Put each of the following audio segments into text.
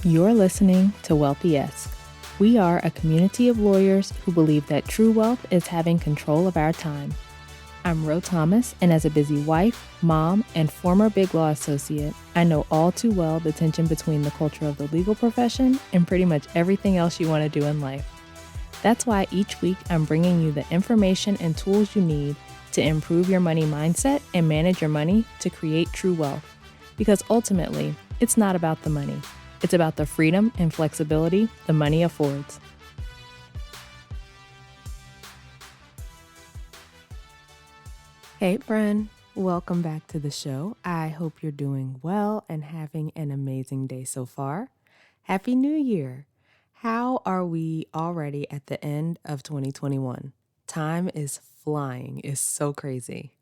You're listening to Wealthy-esque. We are a community of lawyers who believe that true wealth is having control of our time. I'm Ro Thomas, and as a busy wife, mom, and former Big Law associate, I know all too well the tension between the culture of the legal profession and pretty much everything else you want to do in life. That's why each week I'm bringing you the information and tools you need to improve your money mindset and manage your money to create true wealth. Because ultimately, it's not about the money. It's about the freedom and flexibility the money affords. Hey, friend. Welcome back to the show. I hope you're doing well and having an amazing day so far. Happy New Year. How are we already at the end of 2021? Time is flying. It's so crazy.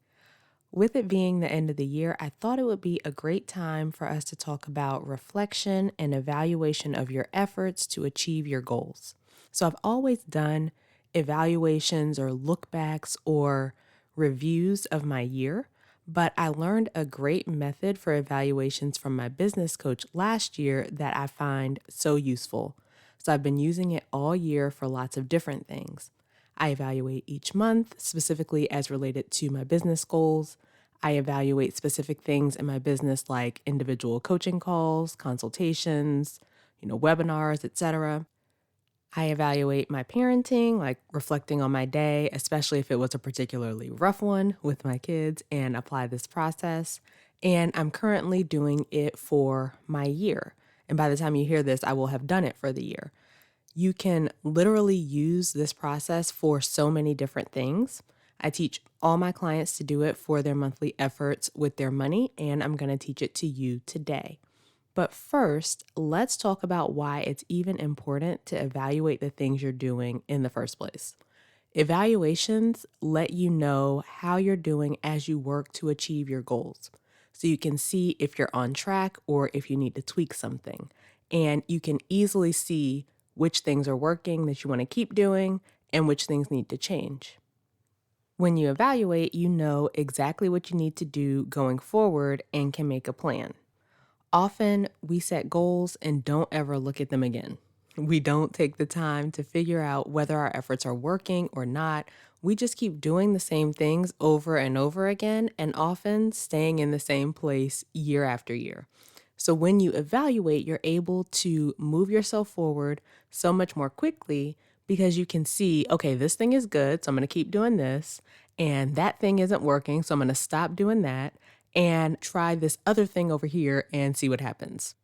With it being the end of the year, I thought it would be a great time for us to talk about reflection and evaluation of your efforts to achieve your goals. So I've always done evaluations or look backs or reviews of my year, but I learned a great method for evaluations from my business coach last year that I find so useful. So I've been using it all year for lots of different things. I evaluate each month, specifically as related to my business goals. I evaluate specific things in my business like individual coaching calls, consultations, webinars, etc. I evaluate my parenting, like reflecting on my day, especially if it was a particularly rough one with my kids, and apply this process. And I'm currently doing it for my year. And by the time you hear this, I will have done it for the year. You can literally use this process for so many different things. I teach all my clients to do it for their monthly efforts with their money, and I'm going to teach it to you today. But first, let's talk about why it's even important to evaluate the things you're doing in the first place. Evaluations let you know how you're doing as you work to achieve your goals. So you can see if you're on track or if you need to tweak something. And you can easily see which things are working that you want to keep doing and which things need to change. When you evaluate, you know exactly what you need to do going forward and can make a plan. Often we set goals and don't ever look at them again. We don't take the time to figure out whether our efforts are working or not. We just keep doing the same things over and over again and often staying in the same place year after year. So when you evaluate, you're able to move yourself forward so much more quickly because you can see, okay, this thing is good, so I'm going to keep doing this. And that thing isn't working, so I'm going to stop doing that and try this other thing over here and see what happens.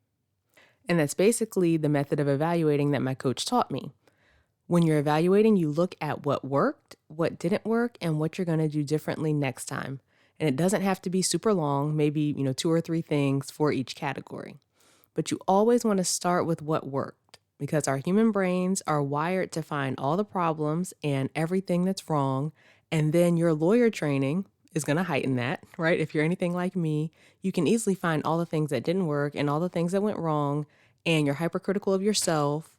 And that's basically the method of evaluating that my coach taught me. When you're evaluating, you look at what worked, what didn't work, and what you're going to do differently next time. And it doesn't have to be super long, maybe, 2 or 3 things for each category. But you always want to start with what worked because our human brains are wired to find all the problems and everything that's wrong. And then your lawyer training is going to heighten that, right? If you're anything like me, you can easily find all the things that didn't work and all the things that went wrong, and you're hypercritical of yourself.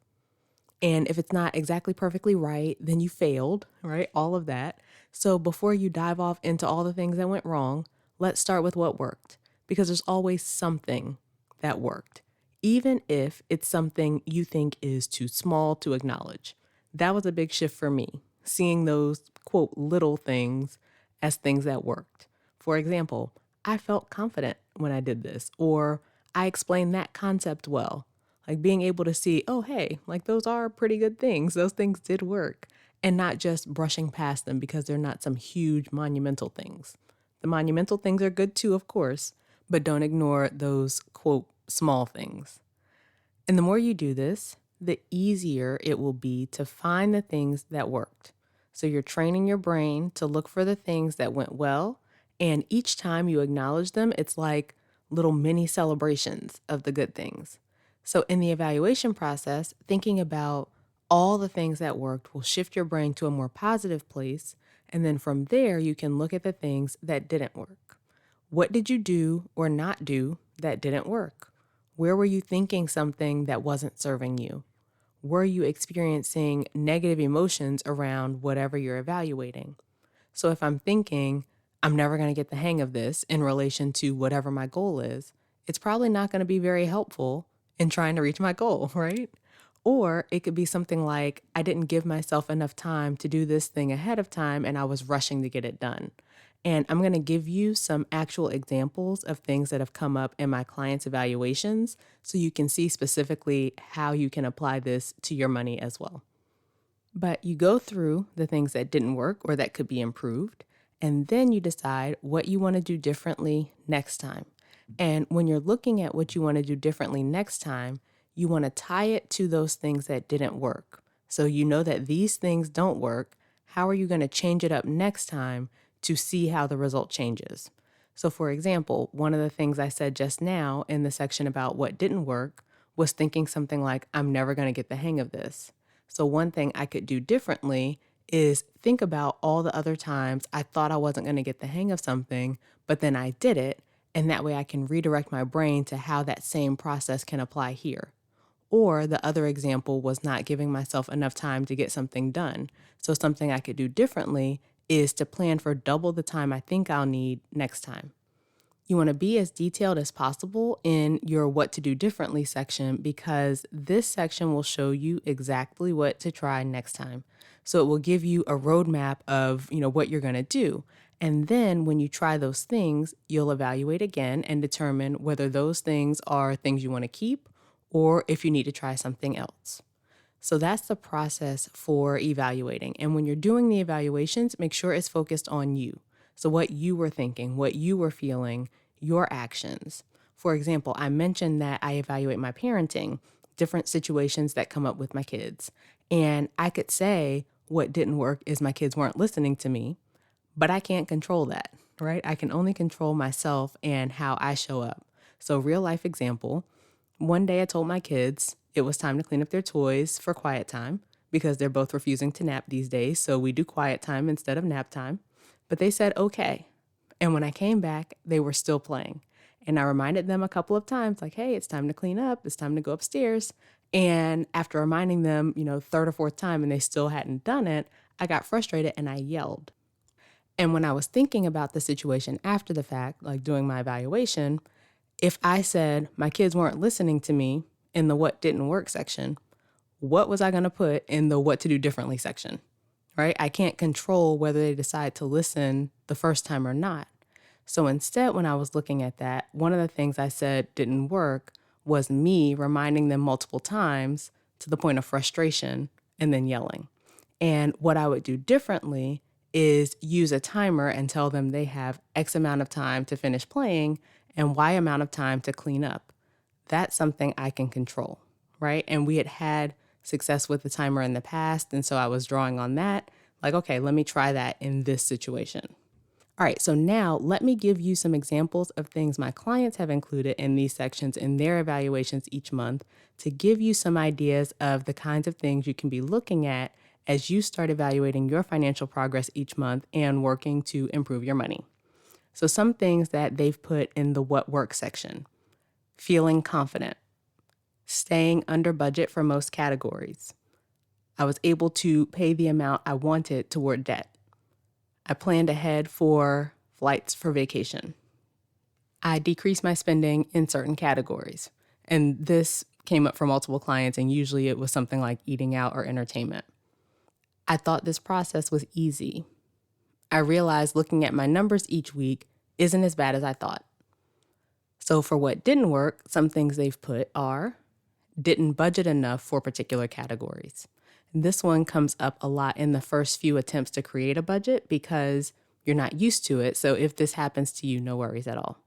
And if it's not exactly perfectly right, then you failed, right? All of that. So before you dive off into all the things that went wrong, let's start with what worked because there's always something that worked, even if it's something you think is too small to acknowledge. That was a big shift for me, seeing those, quote, little things as things that worked. For example, I felt confident when I did this, or I explained that concept well. Like being able to see, oh, hey, like those are pretty good things. Those things did work. And not just brushing past them because they're not some huge monumental things. The monumental things are good too, of course, but don't ignore those, quote, small things. And the more you do this, the easier it will be to find the things that worked. So you're training your brain to look for the things that went well. And each time you acknowledge them, it's like little mini celebrations of the good things. So in the evaluation process, thinking about all the things that worked will shift your brain to a more positive place. And then from there, you can look at the things that didn't work. What did you do or not do that didn't work? Where were you thinking something that wasn't serving you? Were you experiencing negative emotions around whatever you're evaluating? So if I'm thinking, I'm never going to get the hang of this in relation to whatever my goal is, it's probably not going to be very helpful in trying to reach my goal, right? Or it could be something like, I didn't give myself enough time to do this thing ahead of time and I was rushing to get it done. And I'm going to give you some actual examples of things that have come up in my clients' evaluations so you can see specifically how you can apply this to your money as well. But you go through the things that didn't work or that could be improved, and then you decide what you want to do differently next time. And when you're looking at what you want to do differently next time, you want to tie it to those things that didn't work. So you know that these things don't work. How are you going to change it up next time to see how the result changes? So for example, one of the things I said just now in the section about what didn't work was thinking something like, I'm never going to get the hang of this. So one thing I could do differently is think about all the other times I thought I wasn't going to get the hang of something, but then I did it. And that way I can redirect my brain to how that same process can apply here. Or the other example was not giving myself enough time to get something done. So something I could do differently is to plan for double the time I think I'll need next time. You want to be as detailed as possible in your what to do differently section because this section will show you exactly what to try next time. So it will give you a roadmap of, what you're going to do. And then when you try those things, you'll evaluate again and determine whether those things are things you want to keep or if you need to try something else. So that's the process for evaluating. And when you're doing the evaluations, make sure it's focused on you. So what you were thinking, what you were feeling, your actions. For example, I mentioned that I evaluate my parenting, different situations that come up with my kids. And I could say what didn't work is my kids weren't listening to me, but I can't control that, right? I can only control myself and how I show up. So real life example, one day I told my kids it was time to clean up their toys for quiet time because they're both refusing to nap these days. So we do quiet time instead of nap time. But they said, okay. And when I came back, they were still playing. And I reminded them a couple of times, like, hey, it's time to clean up. It's time to go upstairs. And after reminding them, third or fourth time, and they still hadn't done it, I got frustrated and I yelled. And when I was thinking about the situation after the fact, like doing my evaluation, if I said my kids weren't listening to me in the what didn't work section, what was I going to put in the what to do differently section, right? I can't control whether they decide to listen the first time or not. So instead, when I was looking at that, one of the things I said didn't work was me reminding them multiple times to the point of frustration and then yelling. And what I would do differently is use a timer and tell them they have X amount of time to finish playing and Y amount of time to clean up. That's something I can control, right? And we had success with the timer in the past. And so I was drawing on that, like, okay, let me try that in this situation. All right, so now let me give you some examples of things my clients have included in these sections in their evaluations each month to give you some ideas of the kinds of things you can be looking at as you start evaluating your financial progress each month and working to improve your money. So some things that they've put in the what works section: feeling confident, staying under budget for most categories. I was able to pay the amount I wanted toward debt. I planned ahead for flights for vacation. I decreased my spending in certain categories. And this came up for multiple clients, and usually it was something like eating out or entertainment. I thought this process was easy. I realized looking at my numbers each week isn't as bad as I thought. So for what didn't work, some things they've put are didn't budget enough for particular categories. This one comes up a lot in the first few attempts to create a budget because you're not used to it. So if this happens to you, no worries at all.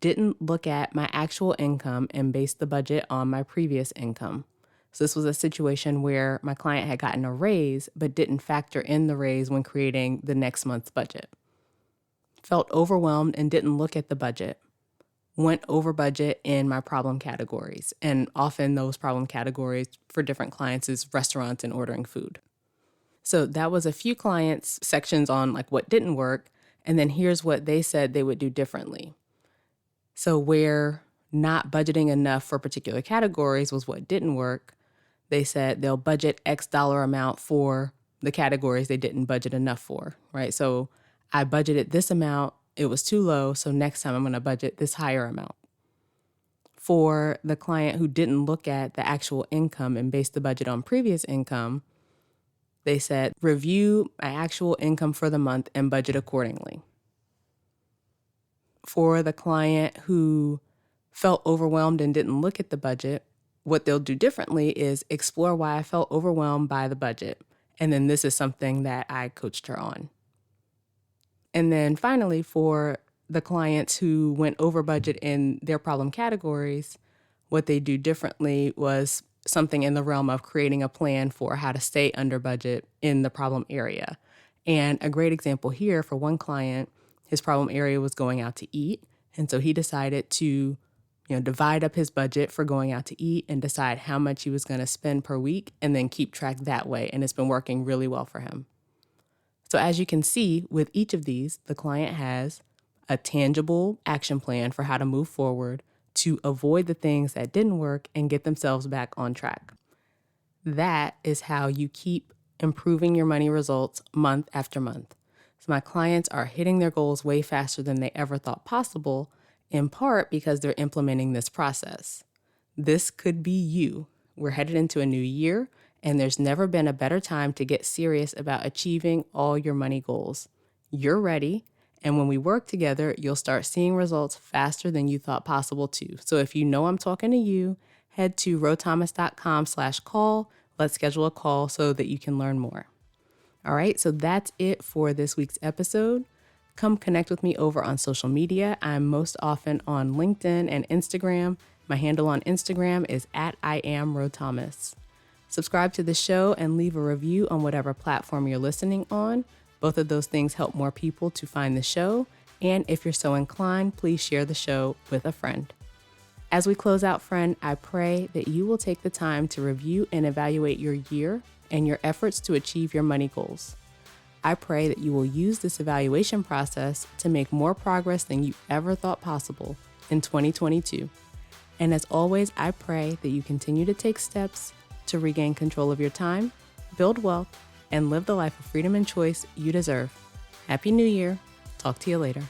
Didn't look at my actual income and base the budget on my previous income. So this was a situation where my client had gotten a raise, but didn't factor in the raise when creating the next month's budget. Felt overwhelmed and didn't look at the budget. Went over budget in my problem categories. And often those problem categories for different clients is restaurants and ordering food. So that was a few clients' sections on like what didn't work. And then here's what they said they would do differently. So where not budgeting enough for particular categories was what didn't work, they said they'll budget X dollar amount for the categories they didn't budget enough for, right? So I budgeted this amount. It was too low, so next time I'm going to budget this higher amount. For the client who didn't look at the actual income and based the budget on previous income, they said, review my actual income for the month and budget accordingly. For the client who felt overwhelmed and didn't look at the budget, what they'll do differently is explore why I felt overwhelmed by the budget. And then this is something that I coached her on. And then finally, for the clients who went over budget in their problem categories, what they do differently was something in the realm of creating a plan for how to stay under budget in the problem area. And a great example here for one client, his problem area was going out to eat. And so he decided to divide up his budget for going out to eat and decide how much he was going to spend per week and then keep track that way. And it's been working really well for him. So as you can see, with each of these, the client has a tangible action plan for how to move forward to avoid the things that didn't work and get themselves back on track. That is how you keep improving your money results month after month. So my clients are hitting their goals way faster than they ever thought possible, in part because they're implementing this process. This could be you. We're headed into a new year, and there's never been a better time to get serious about achieving all your money goals. You're ready, and when we work together, you'll start seeing results faster than you thought possible too. So if you know I'm talking to you, head to rothomas.com/call. Let's schedule a call so that you can learn more. All right, so that's it for this week's episode. Come connect with me over on social media. I'm most often on LinkedIn and Instagram. My handle on Instagram is @IamRoThomas. Subscribe to the show and leave a review on whatever platform you're listening on. Both of those things help more people to find the show. And if you're so inclined, please share the show with a friend. As we close out, friend, I pray that you will take the time to review and evaluate your year and your efforts to achieve your money goals. I pray that you will use this evaluation process to make more progress than you ever thought possible in 2022. And as always, I pray that you continue to take steps to regain control of your time, build wealth, and live the life of freedom and choice you deserve. Happy New Year. Talk to you later.